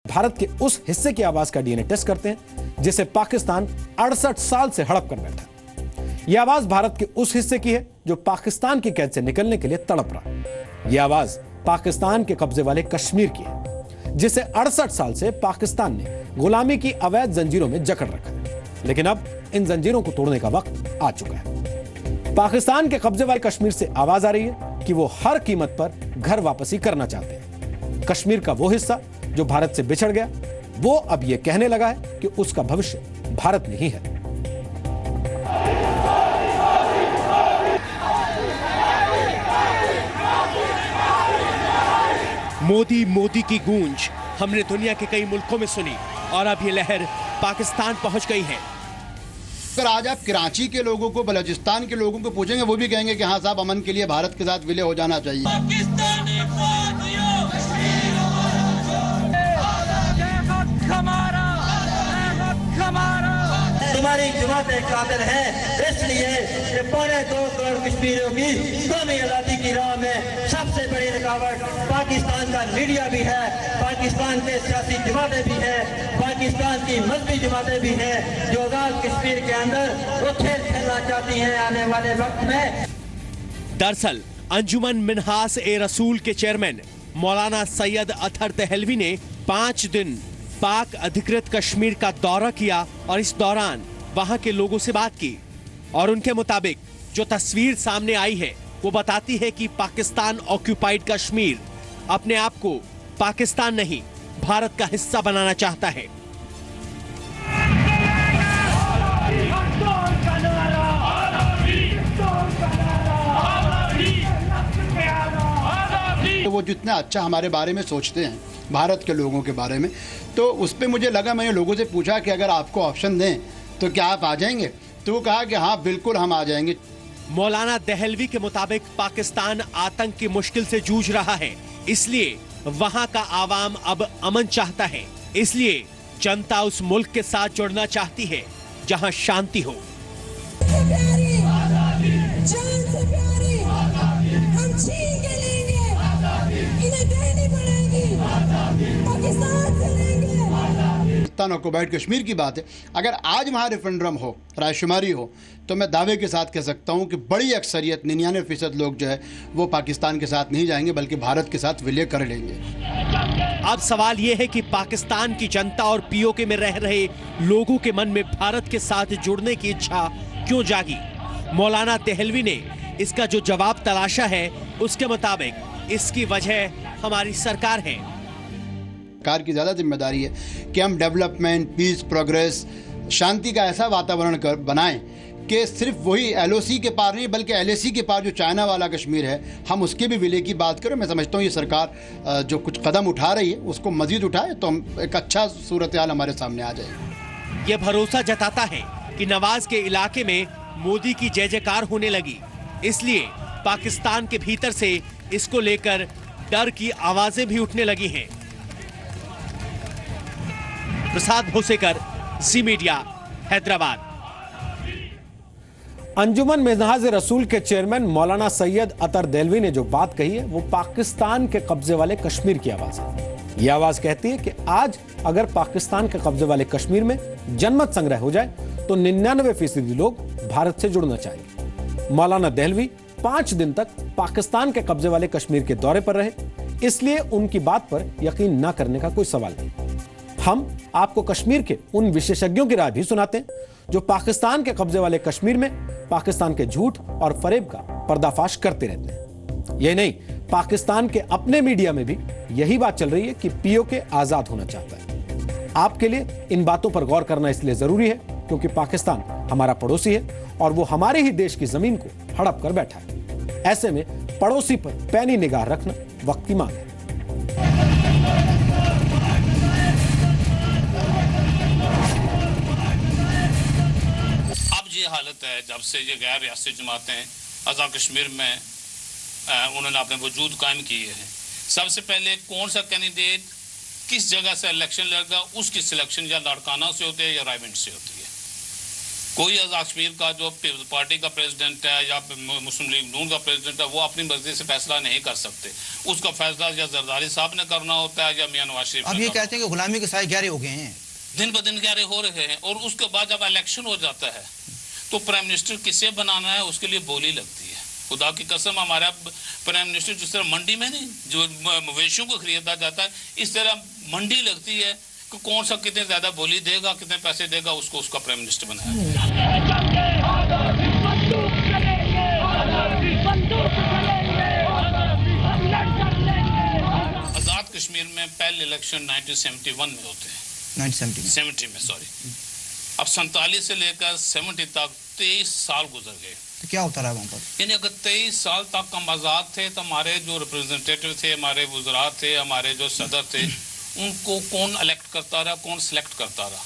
भारत के उस हिस्से की आवाज का डीएनए टेस्ट करते हैं जिसे पाकिस्तान 68 साल से हड़प कर बैठा है। यह आवाज भारत के उस हिस्से की है जो पाकिस्तान की कैद से निकलने के लिए तड़प रहा। यह आवाज पाकिस्तान के कब्जे वाले कश्मीर की है जिसे 68 साल से पाकिस्तान ने गुलामी की अवैध जंजीरों में जकड़ रखा है। लेकिन अब इन जंजीरों को तोड़ने का वक्त आ चुका है। पाकिस्तान के कब्जे वाले कश्मीर से आवाज आ रही है कि वो हर कीमत पर घर वापसी करना चाहते हैं। कश्मीर का वो हिस्सा जो भारत से बिछड़ गया, वो अब ये कहने लगा है कि उसका भविष्य भारत में ही है। मोदी मोदी की गूंज हमने दुनिया के कई मुल्कों में सुनी और अब ये लहर पाकिस्तान पहुंच गई है। अगर आज आप कराची के लोगों को, बलोचिस्तान के लोगों को पूछेंगे, वो भी कहेंगे कि हाँ साहब, अमन के लिए भारत के साथ विलय हो जाना चाहिए। तुम्हारी जमातें कातिल हैं, इसलिए कि 2.25 करोड़ कश्मीरियों की कौमी आज़ादी की राह में सबसे बड़ी रुकावट पाकिस्तान का मीडिया भी है, पाकिस्तान के सियासी जमातें भी हैं, पाकिस्तान की मजहबी जमातें भी हैं जो आज़ाद कश्मीर के अंदर वो खेल खेलना चाहती हैं आने वाले वक्त में। दरअसल अंजुमन मिन्हास ए रसूल के चेयरमैन मौलाना सैयद अतहर दहलवी ने 5 दिन पाक अधिकृत कश्मीर का दौरा किया और इस दौरान वहां के लोगों से बात की और उनके मुताबिक जो तस्वीर सामने आई है वो बताती है कि पाकिस्तान ऑक्यूपाइड कश्मीर अपने आप को पाकिस्तान नहीं भारत का हिस्सा बनाना चाहता है। तो वो जितना अच्छा हमारे बारे में सोचते हैं, भारत के लोगों के बारे में, तो उस पर मुझे लगा, मैंने लोगों से पूछा कि अगर आपको ऑप्शन दें तो क्या आप आ जाएंगे? तो वो कहा कि हाँ बिल्कुल हम आ जाएंगे। मौलाना दहलवी के मुताबिक पाकिस्तान आतंक की मुश्किल से जूझ रहा है, इसलिए वहां का आवाम अब अमन चाहता है, इसलिए जनता उस मुल्क के साथ जुड़ना चाहती है जहां शांति हो। पाकिस्तान ऑक्यूपाइड कश्मीर की बात है, अगर आज वहाँ रेफरेंडम हो, रायशुमारी हो, तो मैं दावे के साथ कह सकता हूँ कि बड़ी अक्सरियत 99% लोग जो है वो पाकिस्तान के साथ नहीं जाएंगे बल्कि भारत के साथ विलय कर लेंगे। अब सवाल यह है कि पाकिस्तान की जनता और पीओके में रह रहे लोगों के मन में भारत के साथ जुड़ने की इच्छा क्यों जागी? मौलाना दहलवी ने इसका जो जवाब तलाशा है उसके मुताबिक इसकी वजह हमारी सरकार है। सरकार की ज़्यादा जिम्मेदारी है कि हम डेवलपमेंट, पीस, प्रोग्रेस, शांति का ऐसा वातावरण बनाएं कि सिर्फ वही एलओसी के पार नहीं बल्कि एलएसी के पार जो चाइना वाला कश्मीर है, हम उसके भी विलय की बात करें। मैं समझता हूँ ये सरकार जो कुछ कदम उठा रही है उसको मजीद उठाए तो हम एक अच्छा सूरत हाल हमारे सामने आ जाएगी। ये भरोसा जताता है कि नवाज के इलाके में मोदी की जय जयकार होने लगी, इसलिए पाकिस्तान के भीतर से इसको लेकर डर की आवाजें भी उठने लगी हैं। प्रसाद भोसेकर, जी मीडिया, हैदराबाद। अंजुमन मिन्हाज रसूल के चेयरमैन मौलाना सैयद अतर दहलवी ने जो बात कही है वो पाकिस्तान के कब्जे वाले कश्मीर की आवाज है। यह आवाज कहती है कि आज अगर पाकिस्तान के कब्जे वाले कश्मीर में जनमत संग्रह हो जाए तो 99% लोग भारत से जुड़ना चाहेंगे। मौलाना दहलवी 5 दिन तक पाकिस्तान के कब्जे वाले कश्मीर के दौरे पर रहे, इसलिए उनकी बात पर यकीन न करने का कोई सवाल नहीं। हम आपको कश्मीर के उन विशेषज्ञों की राय भी सुनाते हैं जो पाकिस्तान के कब्जे वाले कश्मीर में पाकिस्तान के झूठ और फरेब का पर्दाफाश करते रहते हैं। यही नहीं, पाकिस्तान के अपने मीडिया में भी यही बात चल रही है कि पीओके आजाद होना चाहता है। आपके लिए इन बातों पर गौर करना इसलिए जरूरी है क्योंकि पाकिस्तान हमारा पड़ोसी है और वो हमारे ही देश की जमीन को हड़प कर बैठा है। ऐसे में पड़ोसी पर पैनी निगाह रखना वक्त की मांग है। हालत है जब से ये गैर रियासती जमातें आज़ाद कश्मीर में उन्होंने अपने वजूद कायम किए हैं। सबसे पहले कौन सा कैंडिडेट किस जगह से इलेक्शन लड़ेगा उसकी सिलेक्शन या लड़काना से होती है या रायबंद से होती है। कोई आज़ाद कश्मीर का जो पार्टी का प्रेसिडेंट है या मुस्लिम लीग नून का प्रेसिडेंट है वो अपनी मर्जी से फैसला नहीं कर सकते। उसका फैसला या जरदारी साहब ने करना होता है या मियां नवाज शरीफ। अब ये कहते हैं कि गुलामी के साए गहरे हो गए हैं, दिन ब दिन गहरे हो रहे हैं। और उसके बाद जब इलेक्शन हो जाता है तो प्राइम मिनिस्टर किसे बनाना है उसके लिए बोली लगती है। खुदा की कसम, हमारा प्राइम मिनिस्टर जिस तरह मंडी में नहीं जो मवेशियों को खरीदा जाता है, इस तरह मंडी लगती है कि कौन सा कितने ज्यादा बोली देगा, कितने पैसे देगा, उसको उसका प्राइम मिनिस्टर बनाया। आजाद कश्मीर में पहले इलेक्शन 1971 में होते हैं, 1970 में सॉरी। अब 47 से लेकर 70 तक 23 साल गुजर गए। तो क्या होता रहा वहाँ पर? यानी अगर 23 साल तक हम आज़ाद थे तो हमारे जो रिप्रेजेंटेटिव थे, हमारे वज़रात थे, हमारे जो सदर थे, उनको कौन इलेक्ट करता रहा, कौन सिलेक्ट करता रहा?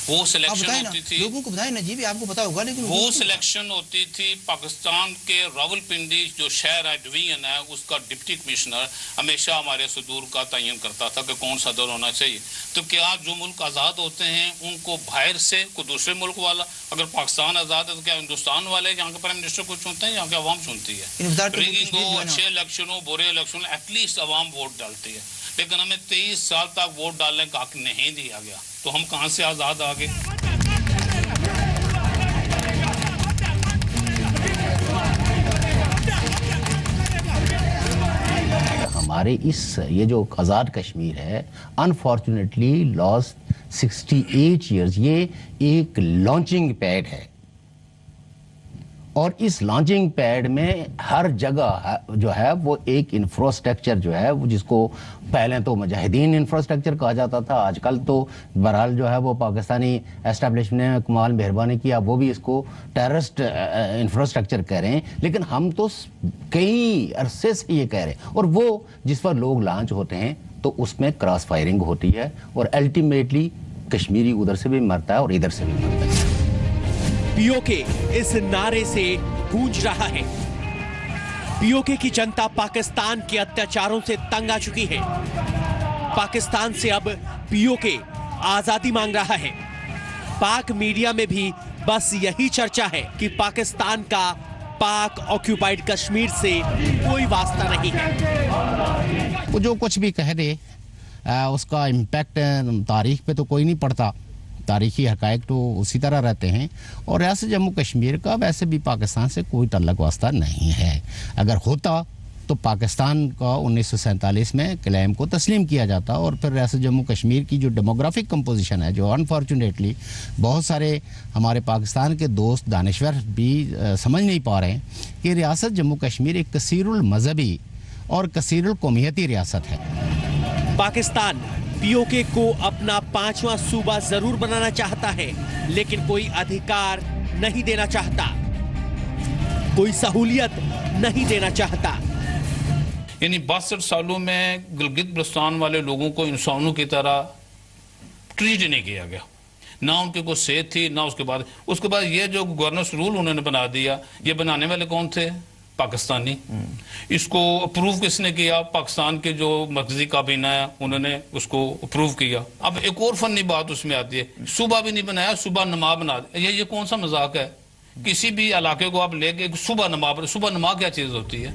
वो सिलेक्शन होती थी, लोगों को बताएं नजीब, आपको पता होगा, लेकिन वो सिलेक्शन होती थी पाकिस्तान के रावलपिंडी जो शहर है, डिवीजन है, उसका डिप्टी कमिश्नर हमेशा हमारे सदूर का तयन करता था कि कौन सदर होना चाहिए। तो क्या जो मुल्क आज़ाद होते हैं उनको बाहर से कोई दूसरे मुल्क वाला, अगर पाकिस्तान आज़ाद है तो क्या हिंदुस्तान वाले यहाँ के प्राइम मिनिस्टर को चुनते हैं, यहाँ के अवाम चुनती है? रिगिंग हो, अच्छे इलेक्शन हो, बुरे इलेक्शन, एटलीस्ट अवाम वोट डालती है। लेकिन हमें 23 साल तक वोट डालने का हक नहीं दिया गया, तो हम कहां से आजाद आ गए? हमारे ये जो आज़ाद कश्मीर है, अनफॉर्चुनेटली लॉस्ट 68 ईयर्स। ये एक लॉन्चिंग पैड है और इस लॉन्चिंग पैड में हर जगह जो है वो एक इंफ्रास्ट्रक्चर जो है वो, जिसको पहले तो मुजाहिदीन इंफ्रास्ट्रक्चर कहा जाता था, आजकल तो बहरहाल जो है वो पाकिस्तानी एस्टेब्लिशमेंट ने कमाल मेहरबानी किया, वो भी इसको टेररिस्ट इंफ्रास्ट्रक्चर कह रहे हैं। लेकिन हम तो कई अरसे से ये कह रहे हैं, और वो जिस पर लोग लॉन्च होते हैं तो उसमें क्रॉस फायरिंग होती है और अल्टीमेटली कश्मीरी उधर से भी मरता है और इधर से भी मरता है। पीओके इस नारे से गूंज रहा है। पीओके की जनता पाकिस्तान के अत्याचारों से तंग आ चुकी है। पाकिस्तान से अब पीओके आजादी मांग रहा है। पाक मीडिया में भी बस यही चर्चा है कि पाकिस्तान का पाक ऑक्यूपाइड कश्मीर से कोई वास्ता नहीं है। वो जो कुछ भी कह दे उसका इम्पैक्ट तारीख पे तो कोई नहीं पड़ता, तारीखी हकायक तो उसी तरह रहते हैं। और रियासत जम्मू कश्मीर का वैसे भी पाकिस्तान से कोई तल्लक वास्ता नहीं है। अगर होता तो पाकिस्तान का 1947 में क्लेम को तस्लीम किया जाता, और फिर रियासत जम्मू कश्मीर की जो डेमोग्राफिक कंपोजिशन है, जो अनफॉर्चुनेटली बहुत सारे हमारे पाकिस्तान के दोस्त दानिश्वर भी समझ नहीं पा रहे हैं कि रियासत जम्मू कश्मीर एक कसीरुल मजहबी और कसीरुल कौमियती रियासत है। पाकिस्तान पीओके को अपना 5वां सूबा जरूर बनाना चाहता है, लेकिन कोई अधिकार नहीं देना चाहता, कोई सहूलियत नहीं देना चाहता। यानी 62 सालों में गिलगित बल्तिस्तान वाले लोगों को इंसानों की तरह ट्रीट नहीं किया गया, ना उनकी कोई सेहत थी, ना उसके बाद ये जो गवर्नेंस रूल उन्होंने बना दिया, ये बनाने वाले कौन थे? पाकिस्तानी। इसको अप्रूव किसने किया? पाकिस्तान के जो मर्कजी काबीना है उन्होंने उसको अप्रूव किया। अब एक और फनी बात उसमें आती है, सूबा भी नहीं बनाया, सूबा नमा बना दिया। ये कौन सा मजाक है? किसी भी इलाके को आप लेके सूबा नमा क्या चीज होती है?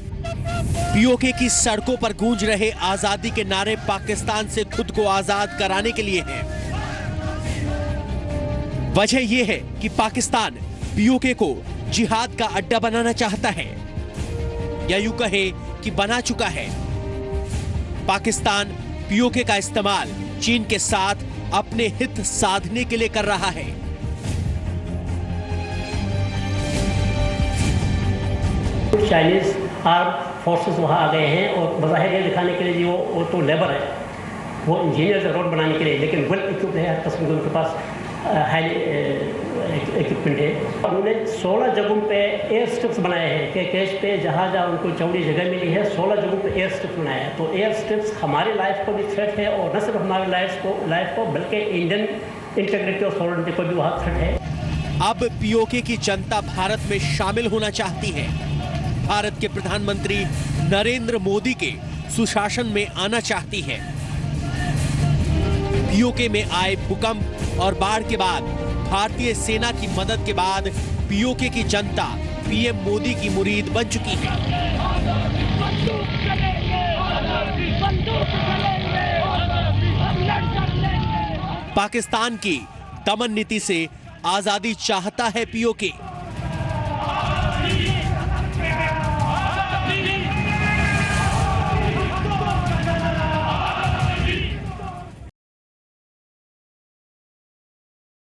पीओके की सड़कों पर गूंज रहे आजादी के नारे पाकिस्तान से खुद को आजाद कराने के लिए हैं। वजह यह है कि पाकिस्तान पीओके को जिहाद का अड्डा बनाना चाहता है, या यूं कहे कि बना चुका है। पाकिस्तान पीओके का इस्तेमाल चीन के साथ अपने हित साधने के लिए कर रहा है। चाइनीज आर्म फोर्सेस वहाँ आ गए हैं और बज़ाहिर ये दिखाने के लिए वो तो लेबर है, वो इंजीनियर रोड बनाने के लिए, लेकिन वेल इक्विप्ड है, हर किस्म के उनके पास हाई इक्विपमेंट है। उन्होंने 16 जगहों पे एयर स्ट्रिप्स बनाए हैं कि कैश पे जहाँ जहाँ उनको चौड़ी जगह मिली है 16 जगहों पे एयर स्ट्रिप्स बनाए हैं। तो एयर स्ट्रिप्स हमारी लाइफ को भी थ्रेट है, और न सिर्फ हमारी लाइफ को बल्कि इंडियन इंटीग्रिटी और सॉवरेनिटी को भी वहाँ थ्रेट है। अब पीओके की जनता भारत में शामिल होना चाहती है, भारत के प्रधानमंत्री नरेंद्र मोदी के सुशासन में आना चाहती है। पीओके में आए भूकंप और बाढ़ के बाद भारतीय सेना की मदद के बाद पीओके की जनता पीएम मोदी की मुरीद बन चुकी है। पाकिस्तान की दमन नीति से आजादी चाहता है पीओके।